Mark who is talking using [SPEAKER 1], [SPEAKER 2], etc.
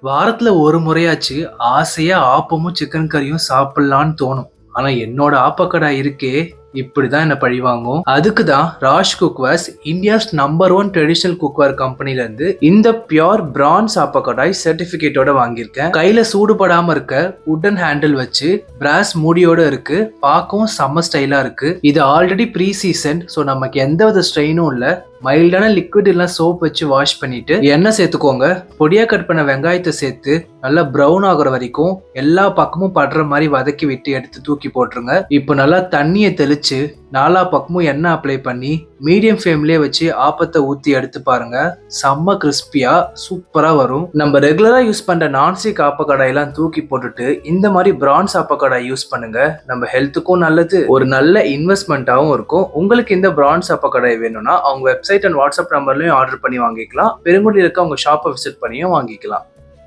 [SPEAKER 1] வாரத்துல ஒரு முறையாச்சு ஆசையா ஆப்பமும் சிக்கன் கறியும் சாப்பிடலான்னு தோணும். ஆனா என்னோட ஆப்பக்கடா இருக்கே இப்படிதான் என்ன பழிவாங்கும். அதுக்குதான் Raj cookwares India's number 1 traditional cookware கம்பெனில இருந்து இந்த பியோர் பிரான்ஸ் ஆப்பக்கடாய் சர்டிபிகேட்டோட வாங்கியிருக்கேன். கையில சூடுபடாம இருக்க உட்டன் ஹேண்டில் வச்சு பிராஸ் மூடியோட இருக்கு. பார்க்கவும் செம்ம ஸ்டைலா இருக்கு. இது ஆல்ரெடி ப்ரீ சீசன், ஸோ நமக்கு எந்தவித ஸ்ட்ரெயினும் இல்ல. மைல்டான லிக்விட் இல்ல சோப் வச்சு வாஷ் பண்ணிட்டு எண்ணெய் சேர்த்துக்கோங்க. பொடியா கட் பண்ண வெங்காயத்தை சேர்த்து நல்லா ப்ரௌன் ஆகுற வரைக்கும் எல்லா பக்கமும் படுற மாதிரி வதக்கி விட்டு எடுத்து தூக்கி போட்டுருங்க. இப்போ நல்லா தண்ணியை தெளிச்சு நாலா பக்கமும் எண்ணெய் அப்ளை பண்ணி மீடியம் ஃப்ளேம்லயே வச்சு ஆப்பத்தை ஊத்தி எடுத்து பாருங்க. செம்ம கிறிஸ்பியா சூப்பரா வரும். நம்ம ரெகுலரா யூஸ் பண்ற நான்ஸ்டிக் ஆப்பக்கடாயெல்லாம் தூக்கி போட்டுட்டு இந்த மாதிரி பிரான்ஸ் ஆப்பக்கடாய் யூஸ் பண்ணுங்க. நம்ம ஹெல்த்துக்கும் நல்லது, ஒரு நல்ல இன்வெஸ்ட்மெண்ட்டாகவும் இருக்கும். உங்களுக்கு இந்த பிரான்ஸ் ஆப்பக்கடாய் வேணும்னா அவங்க வெப்சைட் அண்ட் வாட்ஸ்அப் நம்பர்லயும் ஆர்டர் பண்ணி வாங்கிக்கலாம். பெருங்குடியில் இருக்க உங்க ஷாப்பை விசிட் பண்ணியும் வாங்கிக்கலாம்.